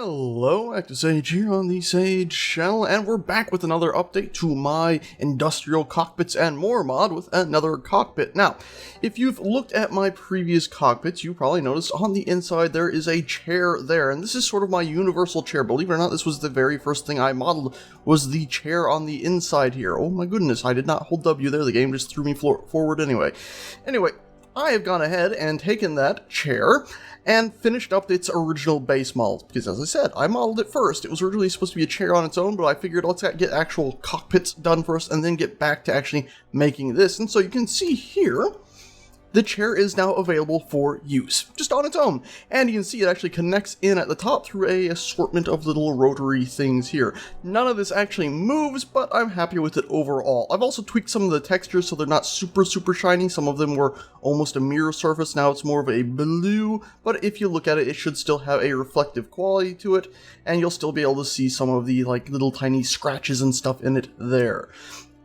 Hello, Active Sage here on the Sage channel, and we're back with another update to my Industrial Cockpits and More mod with another cockpit. Now, if you've looked at my previous cockpits, you probably noticed on the inside there is a chair there, and this is sort of my universal chair. Believe it or not, this was the very first thing I modeled, was the chair on the inside here. Oh my goodness, I did not hold W there, the game just threw me forward anyway. Anyway, I have gone ahead and taken that chair and finished up its original base model, because as I said, I modeled it first. It was originally supposed to be a chair on its own, but I figured let's get actual cockpits done first and then get back to actually making this. And so you can see here, the chair is now available for use, just on its own. And you can see it actually connects in at the top through a assortment of little rotary things here. None of this actually moves, but I'm happy with it overall. I've also tweaked some of the textures so they're not super shiny. Some of them were almost a mirror surface, now it's more of a blue, but if you look at it, it should still have a reflective quality to it, and you'll still be able to see some of the like little tiny scratches and stuff in it there.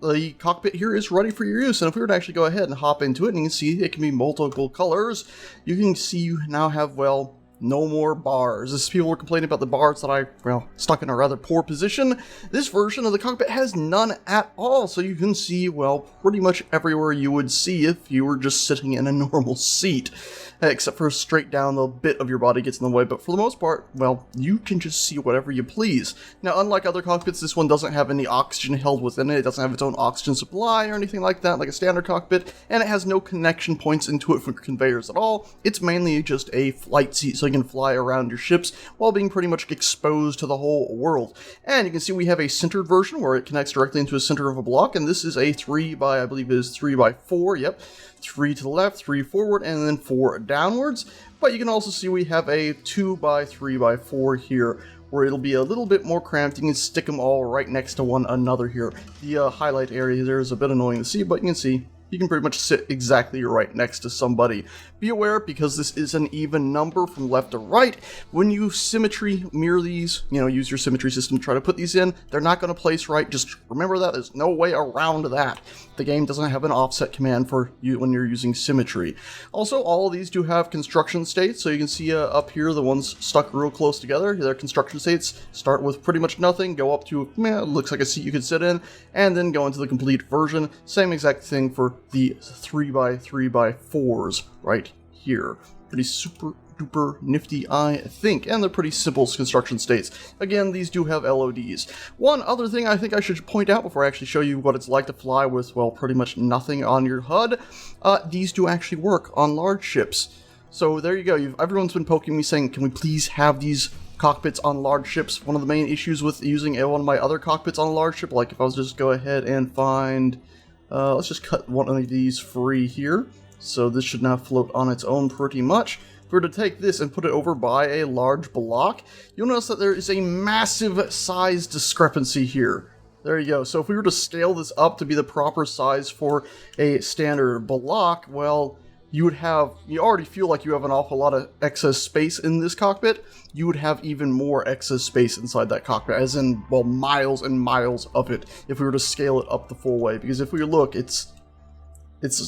The cockpit here is ready for your use, and if we were to actually go ahead and hop into it, and you can see it can be multiple colors, you can see you now have, well, no more bars. As people were complaining about the bars that I, well, stuck in a rather poor position, this version of the cockpit has none at all, so you can see, well, pretty much everywhere you would see if you were just sitting in a normal seat. Except for straight down the bit of your body gets in the way, but for the most part, well, you can just see whatever you please. Now, unlike other cockpits, this one doesn't have any oxygen held within it. It doesn't have its own oxygen supply or anything like that, like a standard cockpit, and it has no connection points into it for conveyors at all. It's mainly just a flight seat, so you can fly around your ships while being pretty much exposed to the whole world. And you can see we have a centered version where it connects directly into the center of a block, and this is a 3 by, I believe it is 3 by 4, yep. 3 to the left, 3 forward, and then 4 downwards. But you can also see we have a 2 by 3 by 4 here, where it'll be a little bit more cramped. You can stick them all right next to one another here. The highlight area there is a bit annoying to see, but you can see you can pretty much sit exactly right next to somebody. Be aware, because this is an even number from left to right, when you symmetry mirror these, use your symmetry system to try to put these in, they're not going to place right. Just remember that. There's no way around that. The game doesn't have an offset command for you when you're using symmetry. Also, all of these do have construction states, so you can see up here the ones stuck real close together. Their construction states start with pretty much nothing, go up to, looks like a seat you could sit in, and then go into the complete version. Same exact thing for the 3 by 3 by 4s right here. Pretty super duper nifty, I think, and they're pretty simple construction states. Again, these do have LODs. One other thing I think I should point out before I actually show you what it's like to fly with, well, pretty much nothing on your HUD, these do actually work on large ships. So there you go. Everyone's been poking me saying, can we please have these cockpits on large ships? One of the main issues with using one of my other cockpits on a large ship, like if I was just go ahead and find, let's just cut one of these free here. So this should now float on its own pretty much. If we were to take this and put it over by a large block, you'll notice that there is a massive size discrepancy here. There you go. So if we were to scale this up to be the proper size for a standard block, well, you already feel like you have an awful lot of excess space in this cockpit. You would have even more excess space inside that cockpit, as in, well, miles and miles of it, if we were to scale it up the full way. Because if we look, it's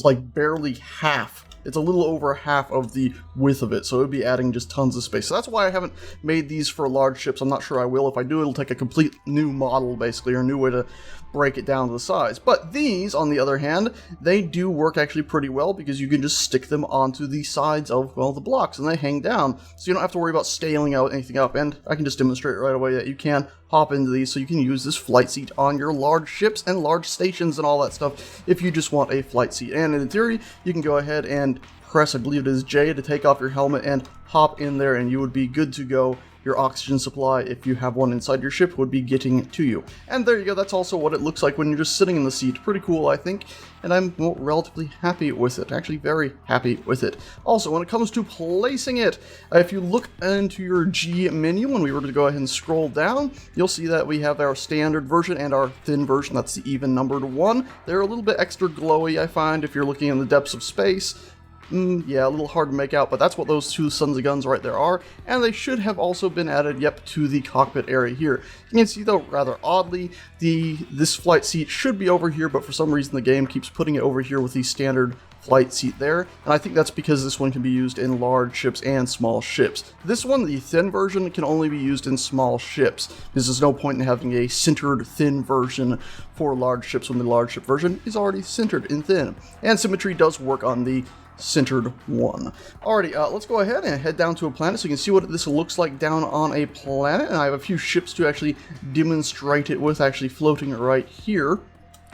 like barely half. It's a little over half of the width of it, so it would be adding just tons of space. So that's why I haven't made these for large ships. I'm not sure I will. If I do, it'll take a complete new model, basically, or a new way to break it down to the size. But these, on the other hand, they do work actually pretty well, because you can just stick them onto the sides of, well, the blocks, and they hang down. So you don't have to worry about scaling out anything up, and I can just demonstrate right away that you can hop into these, so you can use this flight seat on your large ships and large stations and all that stuff if you just want a flight seat. And in theory, you can go ahead and press, I believe it is J, to take off your helmet and hop in there, and you would be good to go. Your oxygen supply, if you have one inside your ship, would be getting to you. And there you go, that's also what it looks like when you're just sitting in the seat. Pretty cool, I think, and I'm relatively happy with it. Actually, very happy with it. Also, when it comes to placing it, if you look into your G menu, when we were to go ahead and scroll down, you'll see that we have our standard version and our thin version. That's the even numbered one. They're a little bit extra glowy, I find, if you're looking in the depths of space. Yeah, a little hard to make out, but that's what those two sons of guns right there are, and they should have also been added, yep, to the cockpit area here. You can see, though, rather oddly, this flight seat should be over here, but for some reason the game keeps putting it over here with the standard flight seat there, and I think that's because this one can be used in large ships and small ships. This one, the thin version, can only be used in small ships, because there's no point in having a centered thin version for large ships when the large ship version is already centered in thin. And symmetry does work on the centered one. Alrighty, let's go ahead and head down to a planet so you can see what this looks like down on a planet, and I have a few ships to actually demonstrate it with, actually floating right here.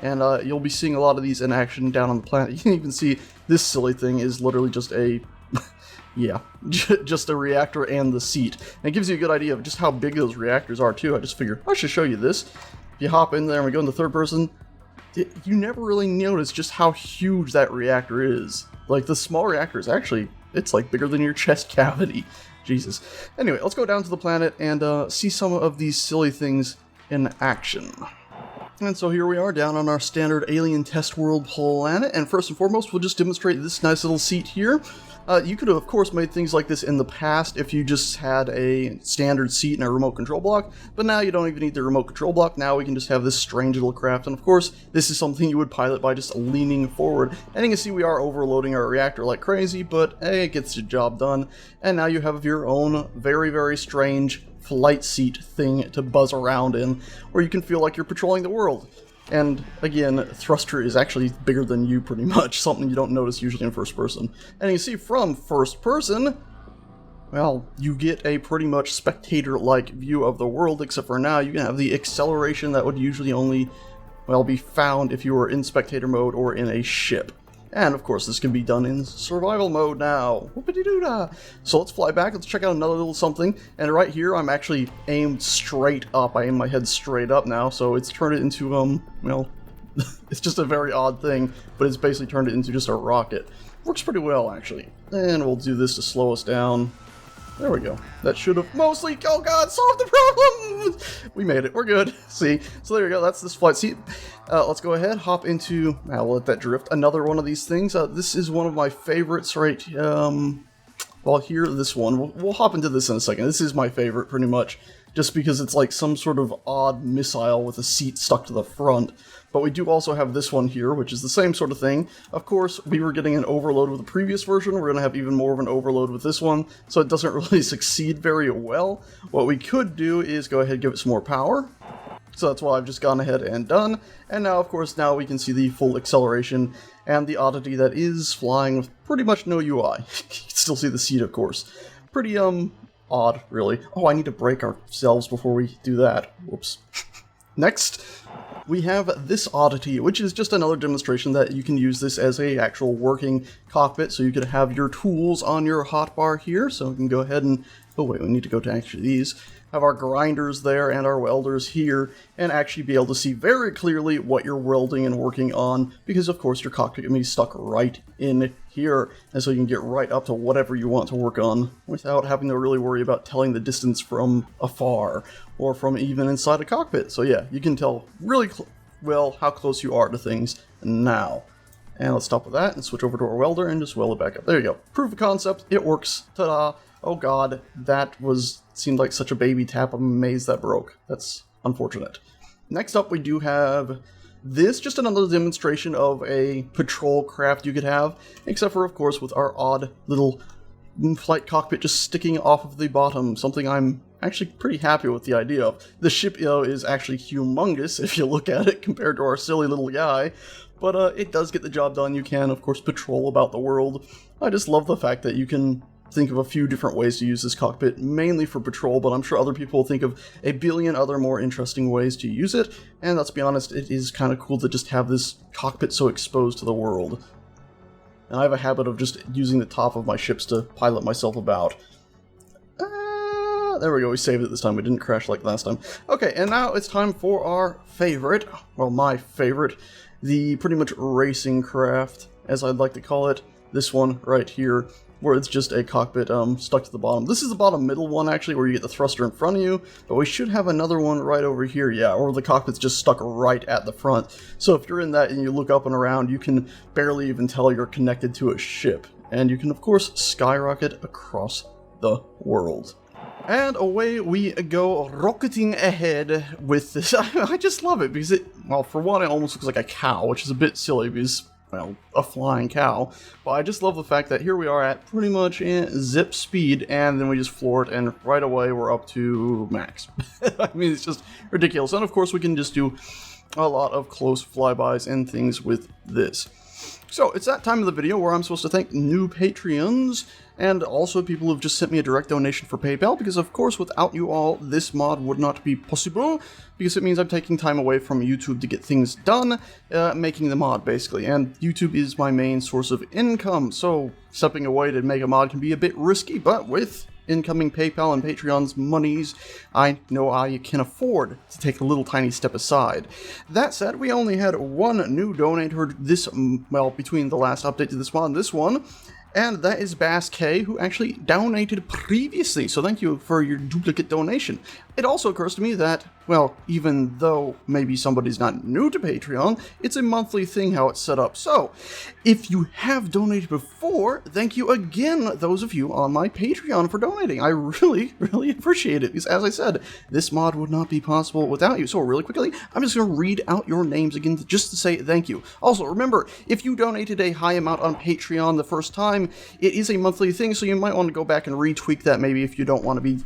And you'll be seeing a lot of these in action down on the planet. You can even see this silly thing is literally just a, yeah, just a reactor and the seat. And it gives you a good idea of just how big those reactors are too. I just figured I should show you this. If you hop in there and we go into third person, you never really notice just how huge that reactor is. Like, the small reactor is actually, it's like bigger than your chest cavity. Jesus. Anyway, let's go down to the planet and see some of these silly things in action. And so here we are down on our standard alien test world planet, and first and foremost we'll just demonstrate this nice little seat here. You could have of course made things like this in the past if you just had a standard seat and a remote control block, but now you don't even need the remote control block. Now we can just have this strange little craft, and of course this is something you would pilot by just leaning forward. And you can see we are overloading our reactor like crazy, but hey, it gets the job done. And now you have your own very, very strange flight seat thing to buzz around in, where you can feel like you're patrolling the world. And again, thruster is actually bigger than you pretty much, something you don't notice usually in first person. And you see from first person, well, you get a pretty much spectator-like view of the world, except for now you can have the acceleration that would usually only, well, be found if you were in spectator mode or in a ship. And of course this can be done in survival mode now. Whoopity-doo-dah! So let's fly back, let's check out another little something. And right here I'm actually aimed straight up. I aim my head straight up now, so it's turned it into, well, it's just a very odd thing, but it's basically turned it into just a rocket. Works pretty well actually. And we'll do this to slow us down. There we go. That should have mostly, oh god, solved the problem! We made it, we're good. See, so there you go, that's this flight seat. Let's go ahead, hop into, we'll let that drift, another one of these things. This is one of my favorites right, well here, this one. We'll hop into this in a second. This is my favorite pretty much, just because it's like some sort of odd missile with a seat stuck to the front. But we do also have this one here, which is the same sort of thing. Of course, we were getting an overload with the previous version. We're going to have even more of an overload with this one, so it doesn't really succeed very well. What we could do is go ahead and give it some more power. So that's what I've just gone ahead and done. And now, of course, now we can see the full acceleration and the oddity that is flying with pretty much no UI. You can still see the seat, of course. Pretty, odd, really. Oh, I need to break ourselves before we do that. Whoops. Next, we have this oddity, which is just another demonstration that you can use this as a actual working cockpit. So you could have your tools on your hotbar here. So we can go ahead and, oh wait, we need to go to actually these. Have our grinders there and our welders here, and actually be able to see very clearly what you're welding and working on, because of course your cockpit can be stuck right in here, and so you can get right up to whatever you want to work on without having to really worry about telling the distance from afar or from even inside a cockpit. So yeah, you can tell really well how close you are to things now. And let's stop with that and switch over to our welder and just weld it back up. There you go. Proof of concept. It works. Ta-da. Oh god, that seemed like such a baby tap. I'm amazed that broke. That's unfortunate. Next up we do have this, just another demonstration of a patrol craft you could have, except for of course with our odd little flight cockpit just sticking off of the bottom, something I'm actually pretty happy with the idea of. The ship, you know, is actually humongous if you look at it compared to our silly little guy, but it does get the job done. You can of course patrol about the world. I just love the fact that you can think of a few different ways to use this cockpit, mainly for patrol, but I'm sure other people will think of a billion other more interesting ways to use it, and let's be honest, it is kind of cool to just have this cockpit so exposed to the world. And I have a habit of just using the top of my ships to pilot myself about. There we go, we saved it this time, we didn't crash like last time. Okay, and now it's time for our favorite, well, my favorite, the pretty much racing craft, as I'd like to call it, this one right here, where it's just a cockpit stuck to the bottom. This is the bottom middle one, actually, where you get the thruster in front of you, but we should have another one right over here, yeah, or the cockpit's just stuck right at the front. So if you're in that and you look up and around, you can barely even tell you're connected to a ship. And you can, of course, skyrocket across the world. And away we go, rocketing ahead with this. I just love it, because it, well, for one, it almost looks like a cow, which is a bit silly, because well, a flying cow. But I just love the fact that here we are at pretty much zip speed, and then we just floor it, and right away we're up to max. I mean, it's just ridiculous. And of course, we can just do a lot of close flybys and things with this. So it's that time of the video where I'm supposed to thank new Patreons and also people who've just sent me a direct donation for PayPal, because of course without you all this mod would not be possible, because it means I'm taking time away from YouTube to get things done, making the mod basically, and YouTube is my main source of income, so stepping away to make a mod can be a bit risky, but with incoming PayPal and Patreon's monies, I know I can afford to take a little tiny step aside. That said, we only had one new donator this, well, between the last update to this one and this one, and that is Bass K, who actually donated previously, so thank you for your duplicate donation. It also occurs to me that, well, even though maybe somebody's not new to Patreon, it's a monthly thing how it's set up. So, if you have donated before, thank you again, those of you on my Patreon, for donating. I really, really appreciate it, because as I said, this mod would not be possible without you. So really quickly, I'm just going to read out your names again just to say thank you. Also, remember, if you donated a high amount on Patreon the first time, it is a monthly thing, so you might want to go back and retweak that maybe if you don't want to be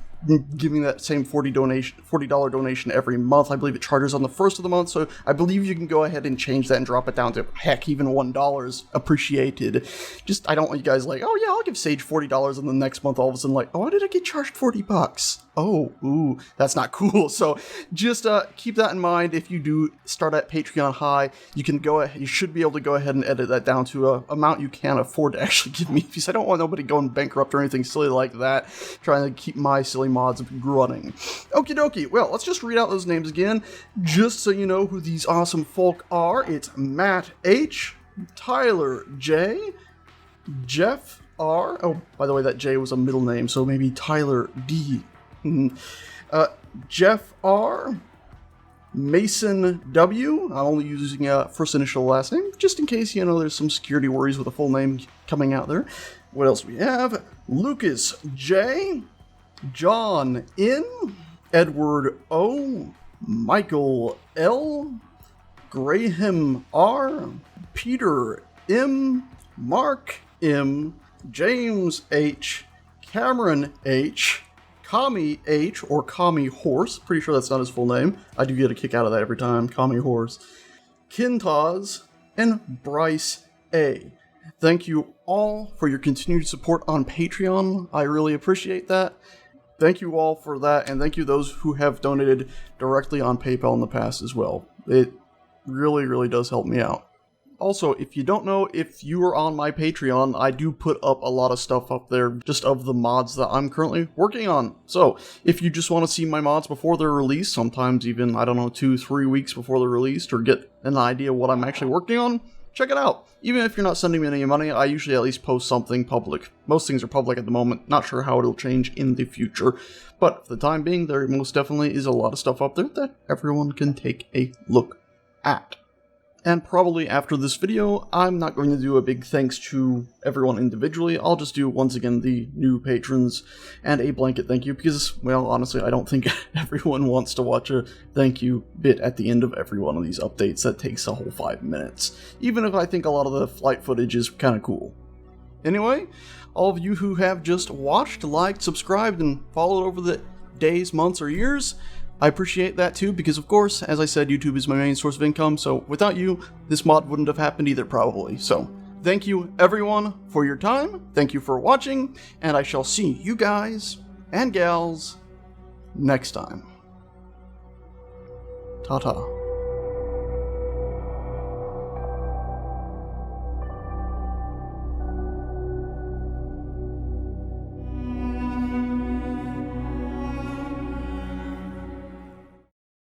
giving that same $40 donation every month. I believe it charges on the first of the month, so I believe you can go ahead and change that and drop it down to, heck, even $1 appreciated. Just, I don't want you guys like, oh yeah, I'll give Sage $40, and the next month all of a sudden like, oh, why did I get charged $40? Oh, ooh, that's not cool. So just keep that in mind. If you do start at Patreon high, you can go ahead, you should be able to go ahead and edit that down to a amount you can afford to actually give me, because I don't want nobody going bankrupt or anything silly like that, trying to keep my silly mods running. Okie dokie, well, let's just read out those names again, just so you know who these awesome folk are. It's Matt H, Tyler J, Jeff R, oh, by the way, that J was a middle name, so maybe Tyler D, Jeff R, Mason W, I'm only using first initial last name, just in case, you know, there's some security worries with a full name coming out there. What else do we have? Lucas J, John N, Edward O, Michael L, Graham R, Peter M, Mark M, James H, Cameron H, Kami H, or Kami Horse, pretty sure that's not his full name. I do get a kick out of that every time, Kami Horse, Kintaz, and Bryce A. Thank you all for your continued support on Patreon. I really appreciate that. Thank you all for that, and thank you those who have donated directly on PayPal in the past as well. It really, really does help me out. Also, if you don't know, if you are on my Patreon, I do put up a lot of stuff up there just of the mods that I'm currently working on. So, if you just want to see my mods before they're released, sometimes even, I don't know, 2-3 weeks before they're released, or get an idea what I'm actually working on, check it out. Even if you're not sending me any money, I usually at least post something public. Most things are public at the moment, not sure how it'll change in the future. But for the time being, there most definitely is a lot of stuff up there that everyone can take a look at. And probably after this video, I'm not going to do a big thanks to everyone individually. I'll just do, once again, the new patrons and a blanket thank you, because, well, honestly, I don't think everyone wants to watch a thank you bit at the end of every one of these updates. That takes a whole 5 minutes, even if I think a lot of the flight footage is kind of cool. Anyway, all of you who have just watched, liked, subscribed, and followed over the days, months, or years, I appreciate that too, because of course, as I said, YouTube is my main source of income, so without you, this mod wouldn't have happened either, probably. So, thank you everyone for your time, thank you for watching, and I shall see you guys and gals next time. Ta-ta.